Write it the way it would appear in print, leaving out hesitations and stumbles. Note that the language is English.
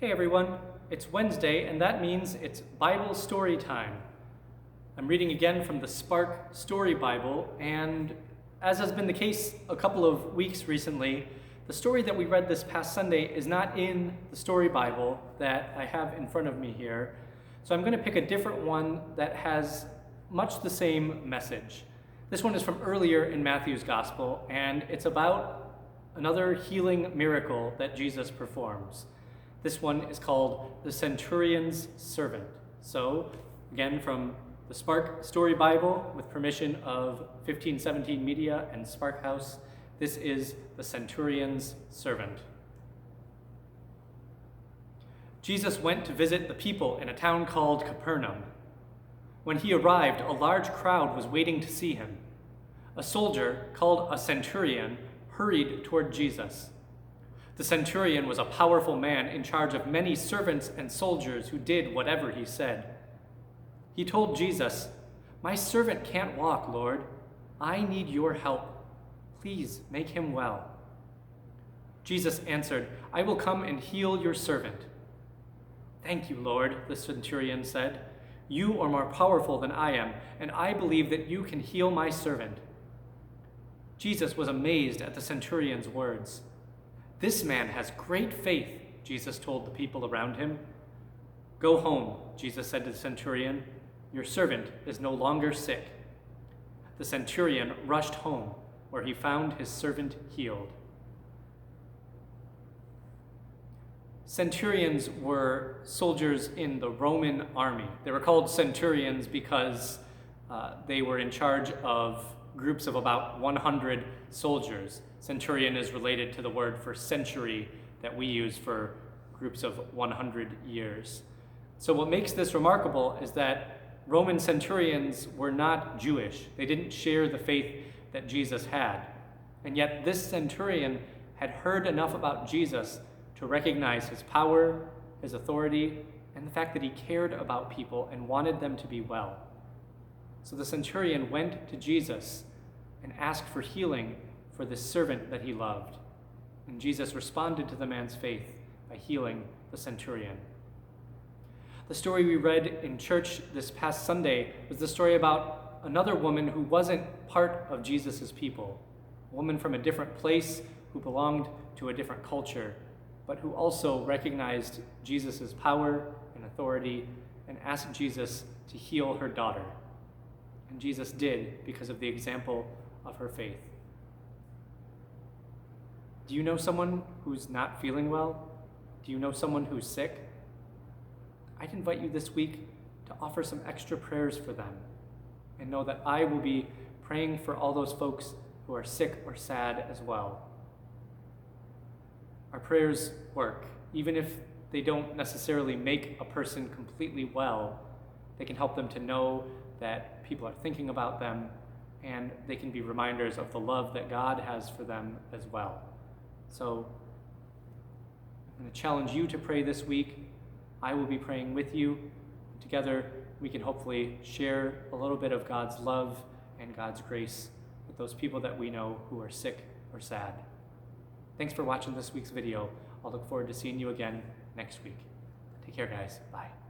Hey everyone, it's Wednesday and that means it's Bible story time. I'm reading again from the Spark Story Bible, and as has been the case a couple of weeks recently, the story that we read this past Sunday is not in the story Bible that I have in front of me here. So I'm going to pick a different one that has much the same message. This one is from earlier in Matthew's Gospel, and it's about another healing miracle that Jesus performs. This one is called the Centurion's Servant. So, again, from the Spark Story Bible, with permission of 1517 Media and Sparkhouse, this is the Centurion's Servant. Jesus went to visit the people in a town called Capernaum. When he arrived, a large crowd was waiting to see him. A soldier, called a centurion, hurried toward Jesus. The centurion was a powerful man in charge of many servants and soldiers who did whatever he said. He told Jesus, "My servant can't walk, Lord. I need your help. Please make him well." Jesus answered, "I will come and heal your servant." "Thank you, Lord," the centurion said. "You are more powerful than I am, and I believe that you can heal my servant." Jesus was amazed at the centurion's words. "This man has great faith," Jesus told the people around him. "Go home," Jesus said to the centurion. "Your servant is no longer sick." The centurion rushed home, where he found his servant healed. Centurions were soldiers in the Roman army. They were called centurions because they were in charge of groups of about 100 soldiers. Centurion is related to the word for century that we use for groups of 100 years. So what makes this remarkable is that Roman centurions were not Jewish. They didn't share the faith that Jesus had. And yet this centurion had heard enough about Jesus to recognize his power, his authority, and the fact that he cared about people and wanted them to be well. So the centurion went to Jesus and asked for healing for this servant that he loved. And Jesus responded to the man's faith by healing the centurion. The story we read in church this past Sunday was the story about another woman who wasn't part of Jesus' people, a woman from a different place who belonged to a different culture, but who also recognized Jesus' power and authority and asked Jesus to heal her daughter. And Jesus did because of the example of her faith. Do you know someone who's not feeling well? Do you know someone who's sick? I'd invite you this week to offer some extra prayers for them and know that I will be praying for all those folks who are sick or sad as well. Our prayers work. Even if they don't necessarily make a person completely well, they can help them to know that people are thinking about them, and they can be reminders of the love that God has for them as well. So I'm going to challenge you to pray this week. I will be praying with you. Together, we can hopefully share a little bit of God's love and God's grace with those people that we know who are sick or sad. Thanks for watching this week's video. I'll look forward to seeing you again next week. Take care, guys. Bye.